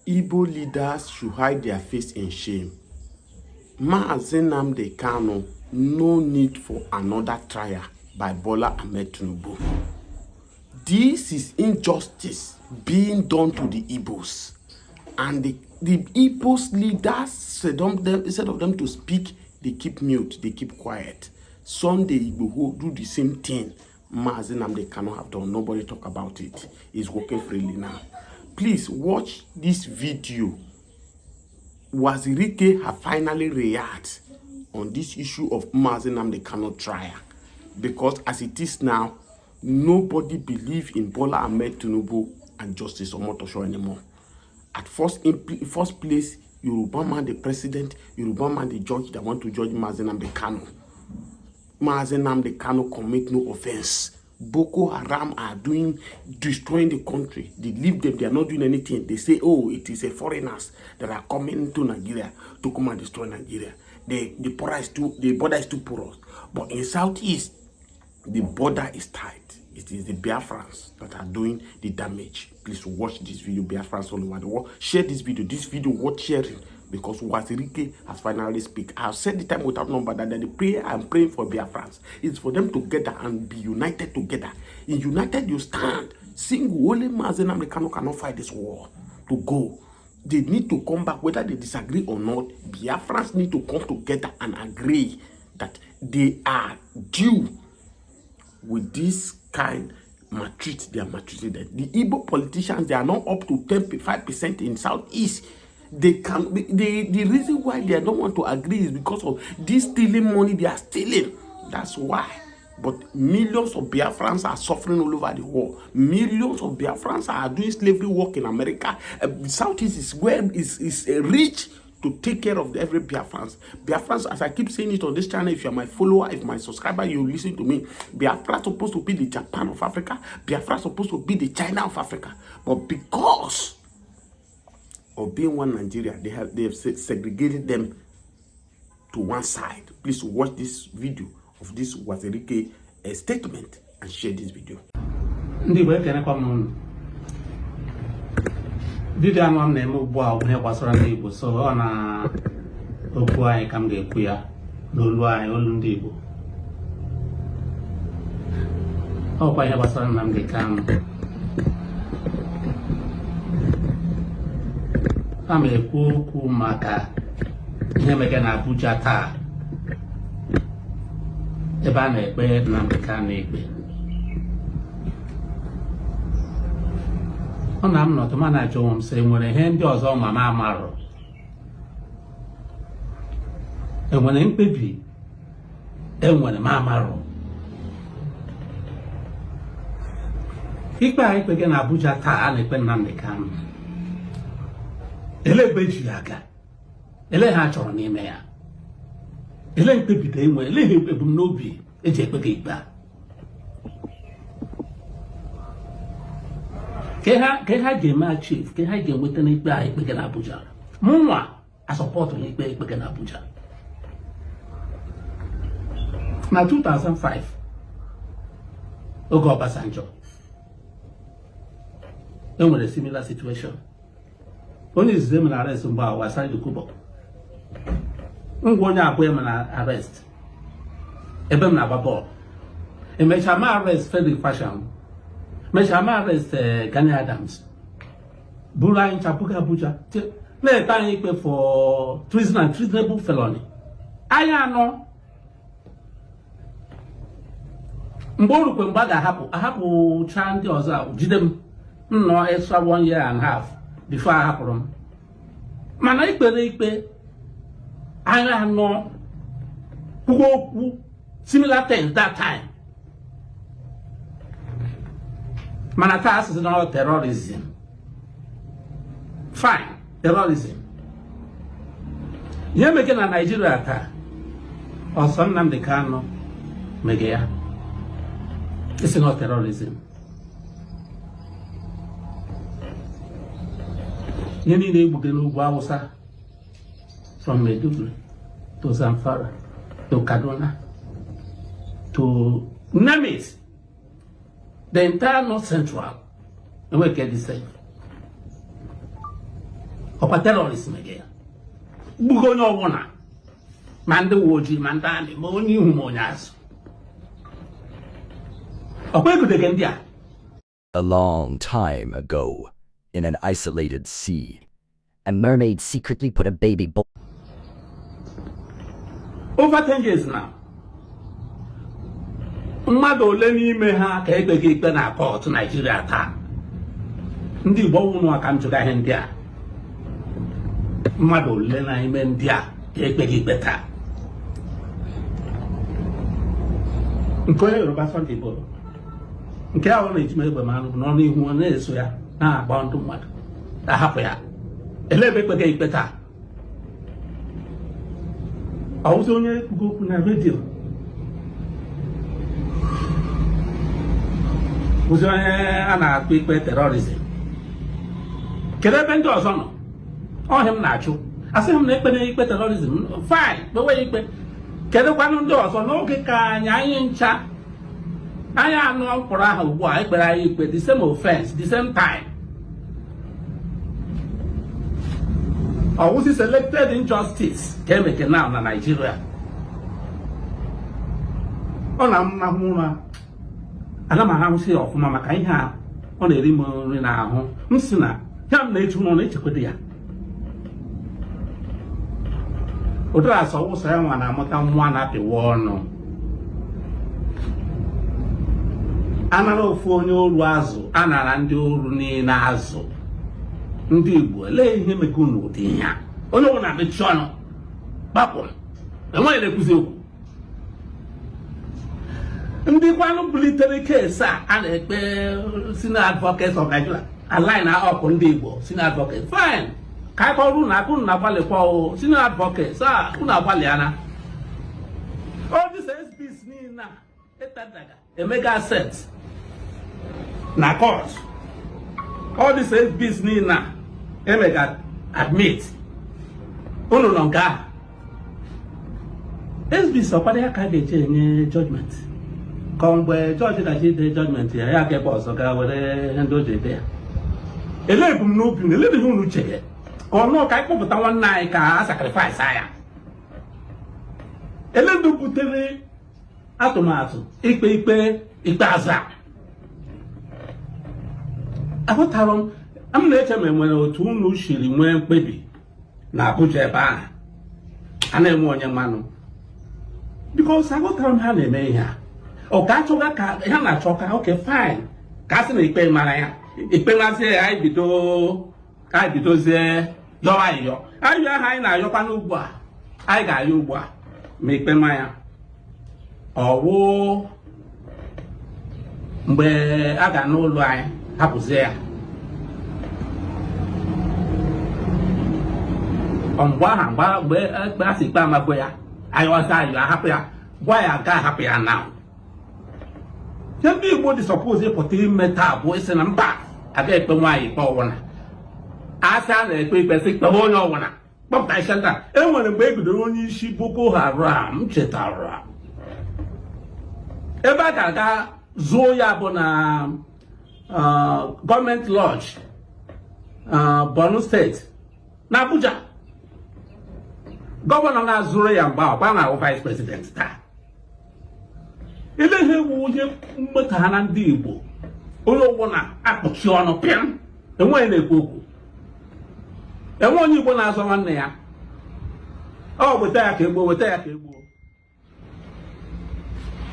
Igbo leaders should hide their face in shame. Nnamdi Kanu, no need for another trial by Bola Ahmed Tinubu. This is injustice being done to the Igbos. And the Igbos leaders, instead of them to speak, they keep mute, they keep quiet. Sunday Igbo who do the same thing Nnamdi Kanu have done. Nobody talk about it. He's working freely now. Please watch this video. Uwazuruike have finally reacted on this issue of Nnamdi Kanu trial. Because as it is now, nobody believes in Bola Ahmed Tinubu and Justice Omotosho anymore. At first place, Yoruba man the president, Yoruba man the judge that want to judge Nnamdi Kanu. Nnamdi Kanu commit no offense. Boko Haram are destroying the country. They leave them, they are not doing anything. They say, oh, it is a foreigners that are coming to Nigeria to come and destroy Nigeria. The border is too porous. But in Southeast, the border is tight. It is the Biafrans that are doing the damage. Please watch this video, Biafrans all over the world. Share this video worth sharing, because Uwazuruike has finally speak. I've said the time without number that the prayer I'm praying for Biafrans is for them together and be united together. In united you stand. Single only Nnamdi Kanu cannot fight this war to go. They need to come back, whether they disagree or not. Biafrans need to come together and agree that they are due with this kind they are maltreated. The Igbo politicians, they are not up to 5% in Southeast. They can the reason why they don't want to agree is because of this stealing money they are stealing. That's why. But millions of Biafrans are suffering all over the world. Millions of Biafrans are doing slavery work in America. Southeast is where is rich to take care of every Biafrans. Biafrans, as I keep saying it on this channel, if you're my follower, if my subscriber, you listen to me. Biafra is supposed to be the Japan of Africa. Biafra is supposed to be the China of Africa. But because of being one Nigeria, they have segregated them to one side. Please watch this video of this Uwazuruike statement and share this video. Video I'm name Boa was running so on a Opuai come the queer, Luluai Olundibo. Hope I have a son Nnamdi Kanu. I'm a cool maka. Never can Abuja ta. The banner bed Nnamdi Kanu. I'm not a manager home saying when a hand does on my mamma. And when I'm baby, and when a mamma. If I begin Abuja ta and a pen Nnamdi Kanu. Ele Bejiaga. Ele Hatcher name there. Ele baby day when Ele Nobi, a Jacob. Keha game chief, Keha game with an guy begin Abuja. Mumwa, I support me begin Abuja. Now 2005, Ogo Basanjo. Then with a similar situation. Only is them arrest was signed to Kubo. Ungonya women arrest. Ebem Nababo. A Mechama arrest Frederick Fashion. Meshama arrest Gani Adams. Bula in Chapuka Abuja. Let time for treason and treasonable felony. I know. Mbolu Kwembaga Hapu Chanti Oza, Jidem, no extra 1 year and a half before I happen. Manaipe, I know who similar things that time. Manatas is not terrorism. Fine, terrorism. You making a Nigeria attack or some Nnamdi Kanu, Megea. It's not terrorism. You need a book in Uwausa from Medugri to Zamfara to Kaduna to Namis. The entire North Central, and we get the same. ọkwa terrorism again. Bugo no wona. Mande woji mandani ma oni hu mo nyaso. Ọkwa ekude kendia. A long time ago, in an isolated sea, a mermaid secretly put a baby boy. Over 10 years now. Mmadụ ole n'ime ha ka ekpeghị ikpe na court Nigeria taa. Ndị Igbo nwụrụ aka njụga ihe ndị a. Mmadụ ole n'ime ndị a ka ekpeghị ikpe taa. Nke onye Yoruba Sunday Igbo. Nke ahụ na-ejime egbe mmanụ bụ n'ọnụ ihu ọ na-eso ya na-agba ndụ mmadụ. Ahapụ ya. Ele ebe ekpeghị ikpe taa. Ọwụzi onye kwugo okwu na redio. Ụzọ onye a na-akpọ ikpe terrorism. Kedu ebe ndị ọzọ nọ? Ọhịa m na-achụ. Asị m na ikpe terrorism. Fine, kpewe ikpe. Kedu kwanụ ndị ọzọ n'oge ka anyị ncha anyị anụ mkpọrọ ahụ ugbu a ekpere anyị ikpe the same offense, the same time. Ọwụzi selected injustice ka emeke now na Nigeria. Ọ na-ahụ ụra. Ana m ahụsị ọfụma maka ihe a ọ na-eri m nri n'ahụ. M sị na ya m na-echu m na-echekwede ya. Ụdịrị asọ ụsọ ya nwa na-amụta nwa na-apịwa ọnụ. Anara ofu onye oru azụ, anara ndị oru niile azụ. Ndị Igbo elee ihe mekụ n'ụdị ihe a. Onye ọbụla na-emechi ọnụ. Gbapụ. Enweghị na-ekwuzi okwu. Ndị kwanụ bulitere keesi a na-ekpe senior advocates of Nigeria align na ọkụ ndị Igbo senior advocates fine ka anyị kọrụ na akụ na agbalịkwa o senior advocates unu agbalịana all these SBs niile etadaga emega set na court all these SBs niile emega admit unu nọ nke a SBs ọkwado ya ka ga-eche enye judgment. Ka mgbe jọji gaji ide judgment ya ga ebe ọzọ ga were ndị o ji ede ya. Ele ebumnobi na elebeghị unu uche gị ka ọnụ ka anyị kpọpụta nwanne anyị ka a sacrifice ya. Ele ndị butere atụmatụ ikpe ikpeazụ a. Ahụtara m na-eche ma enwere otu unu shiri nwee mkpebi na Abuja ebe ahụ a na-enwe onye mmanụ. Because ahụtara m ha na-eme ihe a. Ọ ga-achọga ka ha na-achọ ka okay fine ka a sị na ikpe mara ya ikpe mazie ya anyị bidozie yọwa ayọ ahụ anyị na-ayọkwa n'ugbu a anyị ga-ayọ ugbu a ma ikpe ma ya ọwụ mgbe a ga n'ụlọ anyị hapụzie ya mgbe a sị ikpe amagbo ya ayọza ayọ ahapụ ya gwa ya ga ahapụ ya na ndị Igbo dị suppose ịpụta ime taa bụ isi na mba aga ekpe nwaanyị ikpe ọwụna asị a na-ekpe ikpe sị kpewe onye ọwụna kpọpụta isi nta enwere mgbe e bidoro onye isi Boko Haram chetara ebe a ga-aga zuo ya bụ na gọọmenti lodge Borno steeti na Abuja gọvanọ na-azụrụ ya mgbe ọkwa na vice president taa. Ele ihe wu onye mmeta ha na ndị Igbo onye ụgwọ na-akpọchi ọnụ pịam enweghị na-ekwu okwu enwe onye Igbo na-azọ nwanne ya ọ weta ya ka egbuo weta ya ka egbuo.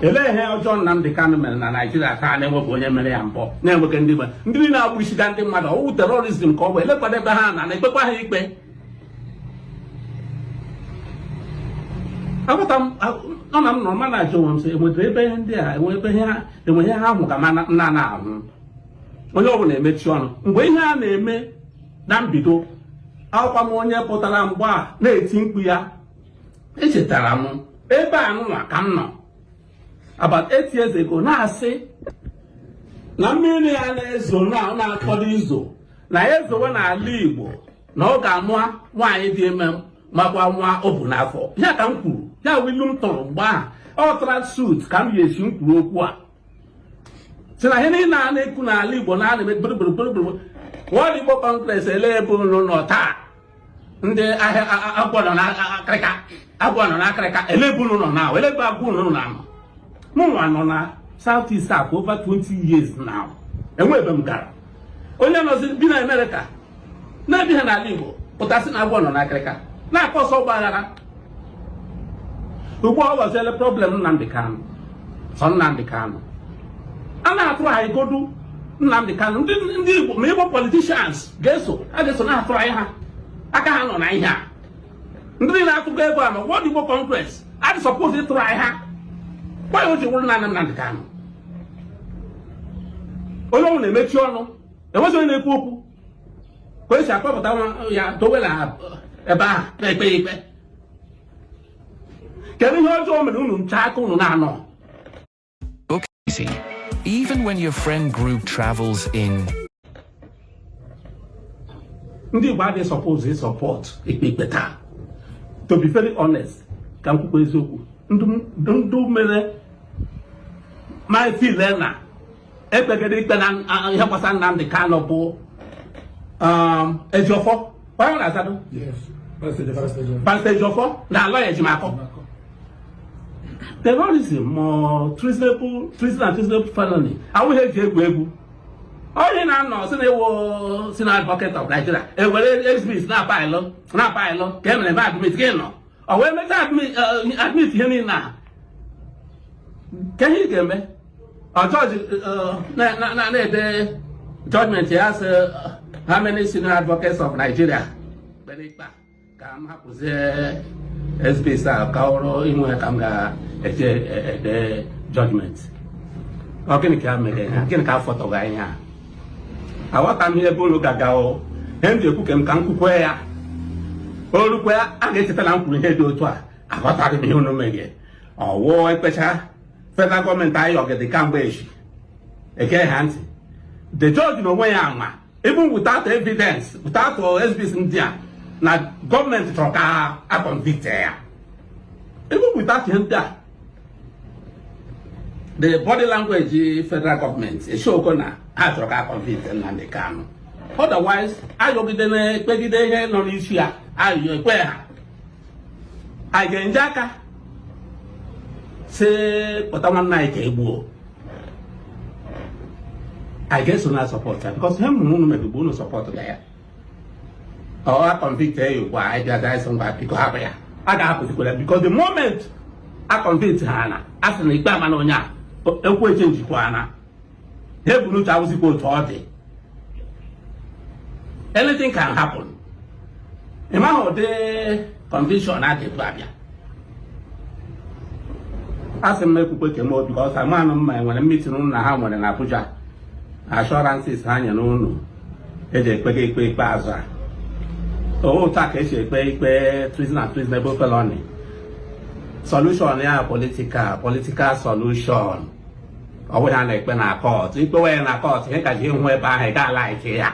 Ele ihe ọjọọ Nnamdi Kanu mere na Nigeria taa na-enwebụ onye mere ya mbọ na-enweke ndị Igbo ndị na-agbụ isiga ndị mmadụ ọwụ terrorism ka ọ bụ elekwana ebe ha na-ekpekwa ha ikpe. Ọ na m nọrọ ma na-ajụ onwe m sị enwetara ebe ihe ndị a enwe ihe ha ahụ ka ma nna na-ahụ onye ọ bụla emechi ọnụ mgbe ihe a na-eme na mbido akwụkwọ m onye pụtara mgbe a na-eti mkpu ya echetara m ebe a nụnwa ka m nọ about 8 years ago na-asị na mmiri ya na-ezo na-akọdo izo na ya ezowe n'ala Igbo na ọ ga-amụ nwaanyị dị ime makwa nwa o bu n'afọ ya ka m kwuru ya wilu m tụrụ mgbe ahụ ọ tara suit ka m ga-esi m kwuru okwu a si na ihe niile a na-ekwu n'ala Igbo na a na-eme gburugburu World Igbo Congress ele ebe unu nọ taa ndị ahịa agwọ na akịrịka elebunu nọ na elebe agwụ nọ na mụnwa nọ na South East for over 20 years now. Enwebe m gara onye nọzi bi na America na-ebighị n'ala Igbo pụtasị na agwọ nọ na akịrịka na-akọ ọsọ ụgbọaghara ugbu ọ gọziele problem Nnamdi Kanu sọ Nnamdi Kanu a na-atụrụ anyị godu Nnamdi Kanu ndị Igbo ma Igbo politicians ga-eso na-atụrụ anyị ha aka ha nọ na ihe a ndị na-atụgo ego a ma World Igbo Congress adị suppose ịtụrụ anyị ha gwa ya o ji wụrụ na Nnamdi Kanu onye ọnwụ na-emechi ọnụ enwezi onye na-ekwu okwu ka esi akpọpụta ya dowe na ebe ahụ na-ekpe ya ikpe kedu ihe ọjọọ mere unu ncha aka unu na-anọ Okay. Even when your friend group travels in ndị Igbo adịghị suppose support ikpe taa. To be very honest, ka m kwukwa eziokwu, ndụ mere my feel na ekpegede ikpe na ihe gbasara Nnamdi Kanu bụ Ejiofor onye na-azado Pastor Ejiofor na ala Ejimakọ terrorism treason and treasonable felony awụghị eji egwu onye na-anọ si na-ewo si na advocate of Nigeria ewere exhibit na paịlụ ka e mere ebe admit gị nọ o wee mecha admit ihe niile a ka ihe ị ga-eme judge na-ede judgment ya sị how many senior advocates of Nigeria kpere ikpe ka m hapụzie SBS ka ọrụ inwe ka m ga-eje ede judgment ọ gịnị ka mere ha gịnị ka afọtọga anyị ha aghọta m ihe ebe unu gaga ihe m ji ekwu ka m kwukwe ya olukwe a ga-echetara m kwuru ihe dị otu a aghọtara m ihe unu meghe ọwụ ekpecha federal gọọmenti anyị ọgịdị kamgbe echi eke ha ntị the judge na onwe ya anwa even without evidence without SBS ndị a na gọọmenti chọrọ ka a convict ya even without ihe ndị a the body language federal government eshoko na ha chọrọ ka a convict Nnamdi Kanu otherwise ayọgide na ekpegide ihe nọ n'isi ya ayọ ekwe ha anyị ga-enye aka si pụta nwanne anyị ka egbuo anyị ga-eso na support ya because ihe mụrụ unu megigbo unu support ga ya a convict ya ugbu a anyị bịa daịsị ngwa biko hapụ ya a ga-ahapụzikwara because the moment a convict ha na a sị na ikpe ama na onye a ekwu eche njikwa na ha ebu n'uche awụzikwa otu ọ dị anything can happen ịma ahụ ụdị conviction adịbụ abịa a sị m ekwukwe kem obi because amanụ mma enwere meeting unu na ha nwere na Abuja assurances ha nye n'unu eji ekpega ikpe ikpeazụ a otu a ka esi ekpe ikpe treason and treasonable felony solution ya political solution ọ bụghị a na-ekpe na court ikpe wee na court ihe ka ji ịhụ ebe ahụ ị ga-ala ike ya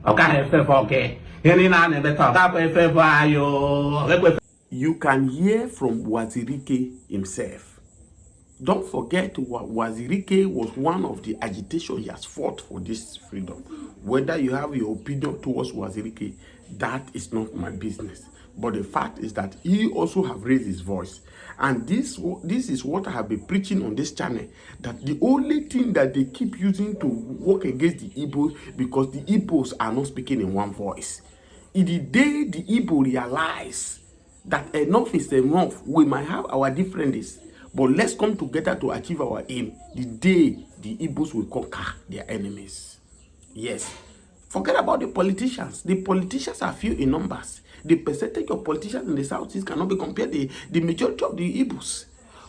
ọ gaghị efefe gị ihe niile a na-emeta ọ gakwa efefe anyị. You can hear from Uwazuruike himself. Don't forget, Uwazuruike was one of the agitation he has fought for this freedom. Whether you have your opinion towards Uwazuruike, that is not my business. But the fact is that he also have raised his voice. And this is what I have been preaching on this channel. That the only thing that they keep using to work against the Igbos, because the Igbos are not speaking in one voice. In the day the Igbo realize that enough is enough, we might have our differences, but let's come together to achieve our aim. The day the Igbos will conquer their enemies. Yes. Forget about the politicians. The politicians are few in numbers. The percentage of politicians in the Southeast cannot be compared to the majority of the Igbos.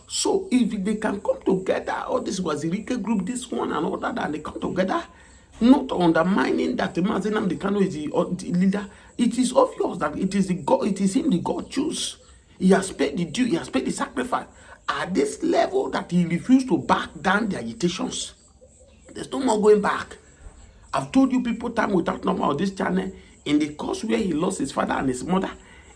So if they can come together, all this Uwazuruike group, this one and all that, and they come together, not undermining that Nnamdi Kanu is the leader, it is obvious that it is him the God choose. He has paid the due, he has paid the sacrifice. At this level that he refused to back down the agitations. There's no more going back. I've told you people time without number on this channel, in the course where he lost his father and his mother,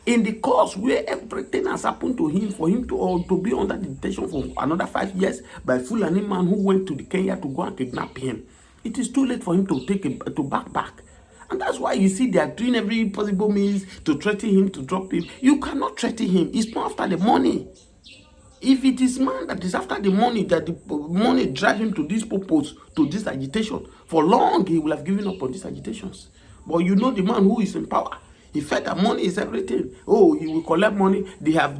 in the course where everything has happened to him, for him to be under detention for another 5 years by Fulani man who went to the Kenya to go and kidnap him. It is too late for him to back. And that's why you see they are doing every possible means to threaten him, to drop him. You cannot threaten him. It's not after the money. If it is man that is after the money, that the money drive him to this purpose, to this agitation, for long he will have given up on these agitations. But you know the man who is in power. He felt that money is everything. Oh, he will collect money. They have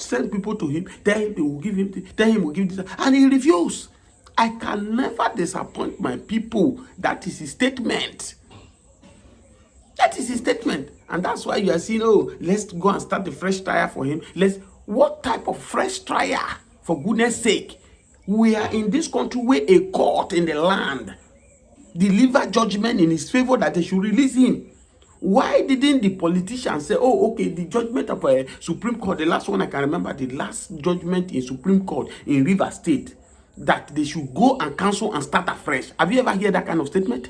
sent people to him. Tell him they will give him. Tell him will give this, and he refused. I can never disappoint my people. That is his statement. That is his statement. And that's why you are seeing, oh, let's go and start a fresh trial for him. What type of fresh trial? For goodness sake. We are in this country where a court in the land deliver judgment in his favor that they should release him. Why didn't the politicians say, oh, okay, the judgment of a Supreme Court, the last one I can remember, the last judgment in Supreme Court in Rivers State, that they should go and cancel and start afresh. Have you ever heard that kind of statement?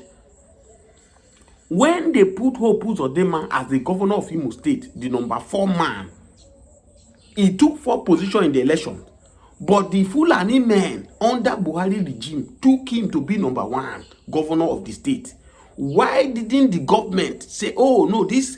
When they put Hope Uzodinma as the governor of Imo State, the number 4 man, he took 4th position in the election. But the Fulani men under Buhari regime took him to be number 1 governor of the state. Why didn't the government say, oh no, this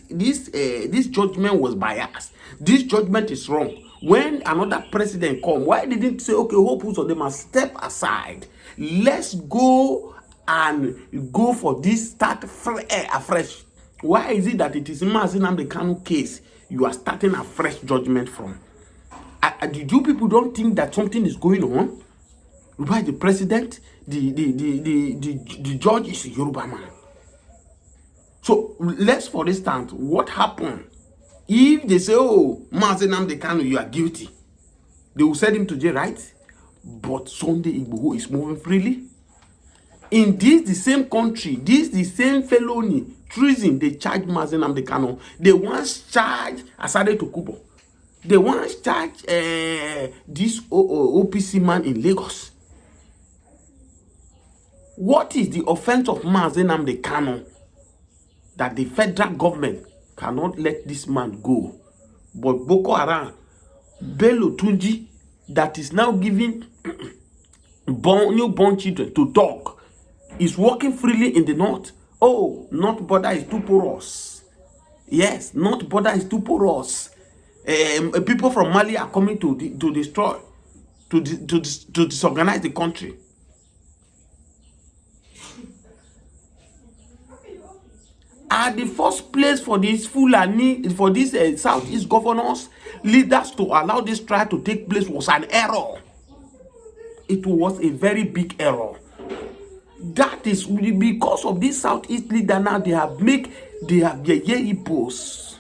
judgment was biased, this judgment is wrong? When another president come, why didn't say, okay, Hope Uzodinma, step aside, let's go and go for this start afresh? Why is it that it is Nnamdi Kanu case you are starting a fresh judgment from? Did you people don't think that something is going on? Why the president, the judge is a Yoruba man? So let's, for instance, what happened if they say, oh, Nnamdi Kanu, you are guilty? They will send him to jail, right? But Sunday Igboho is moving freely. In the same country, the same felony, treason, they charge Nnamdi Kanu. They once charged Asade Tokubo. They once charged this OPC man in Lagos. What is the offense of Nnamdi Kanu that the federal government cannot let this man go? But Boko Haram, Bello Tunji, that is now giving newborn children to talk, is working freely in the north. Oh, north border is too porous. Yes, north border is too porous. People from Mali are coming to destroy, to disorganize the country. At the first place for these Fulani, for these Southeast governors, leaders to allow this trial to take place was an error. It was a very big error. That is because of this Southeast leader now, they have their Igbos.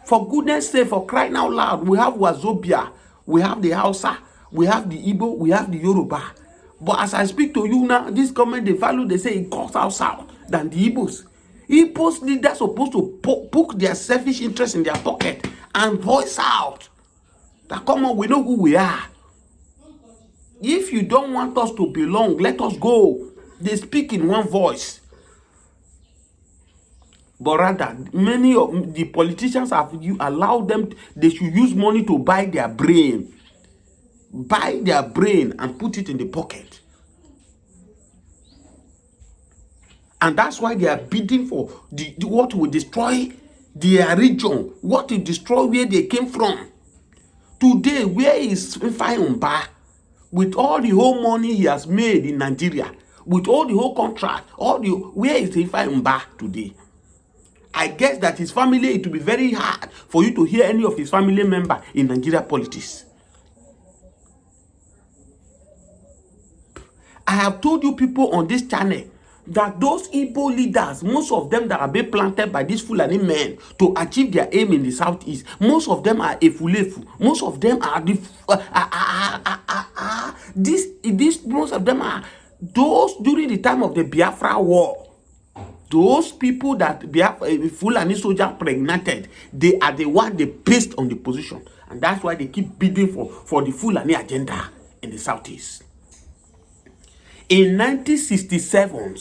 For goodness sake, for crying out loud, we have Wazobia, we have the Hausa, we have the Igbo, we have the Yoruba. But as I speak to you now, this government, they say it costs out south than the Igbos. Igbos leaders are supposed to poke their selfish interest in their pocket and voice out that, come on, we know who we are. If you don't want us to belong, let us go. They speak in one voice. But rather, many of the politicians have allowed them, they should use money to buy their brain. Buy their brain and put it in the pocket. And that's why they are bidding for what will destroy their region, what will destroy where they came from. Today, where is Ifeanyi with all the whole money he has made in Nigeria, with all the whole contract, where is Ifeanyi today? I guess that his family, it will be very hard for you to hear any of his family member in Nigeria politics. I have told you people on this channel that those Igbo leaders, most of them that are being planted by these Fulani men to achieve their aim in the southeast, most of them are Efulefu. Most of them are most of them are those during the time of the Biafra war. Those people that Fulani soldier pregnated, they are the one they placed on the position. And that's why they keep bidding for the Fulani agenda in the southeast. In 1967,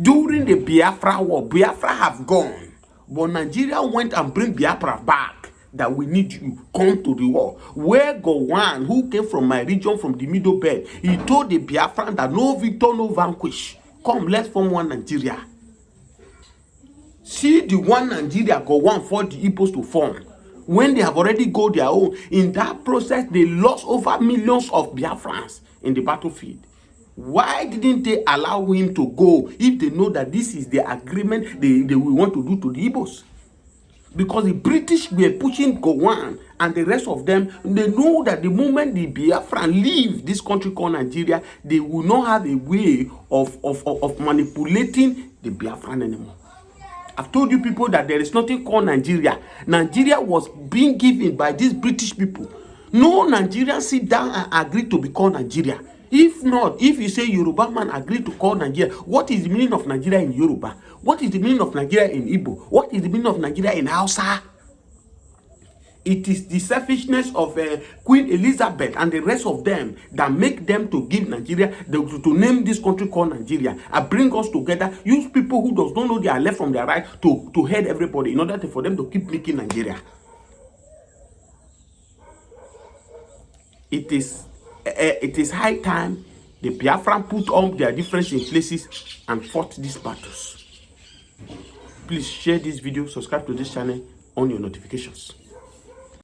during the Biafra war, Biafra have gone. But Nigeria went and bring Biafra back. That we need you, come to the war. Where Gowon, who came from my region, from the Middle Belt, he told the Biafran that no victor, no vanquish. Come, let's form one Nigeria. See the one Nigeria go one for the Igbos to form. When they have already go their own, in that process, they lost over millions of Biafrans in the battlefield. Why didn't they allow him to go if they know that this is the agreement they will want to do to the Igbos? Because the British were pushing Gowon and the rest of them, they know that the moment the Biafran leave this country called Nigeria, they will not have a way of manipulating the Biafran anymore. I've told you people that there is nothing called Nigeria. Nigeria was being given by these British people. No Nigerian sit down and agree to be called Nigeria. If not, if you say Yoruba man agree to call Nigeria, what is the meaning of Nigeria in Yoruba? What is the meaning of Nigeria in Igbo? What is the meaning of Nigeria in Hausa? It is the selfishness of Queen Elizabeth and the rest of them that make them to give Nigeria, to name this country called Nigeria, and bring us together, use people who does not know their left from their right to head everybody in order for them to keep making Nigeria. It is high time the Biafran put all their difference in places and fought these battles. Please share this video, subscribe to this channel, on your notifications.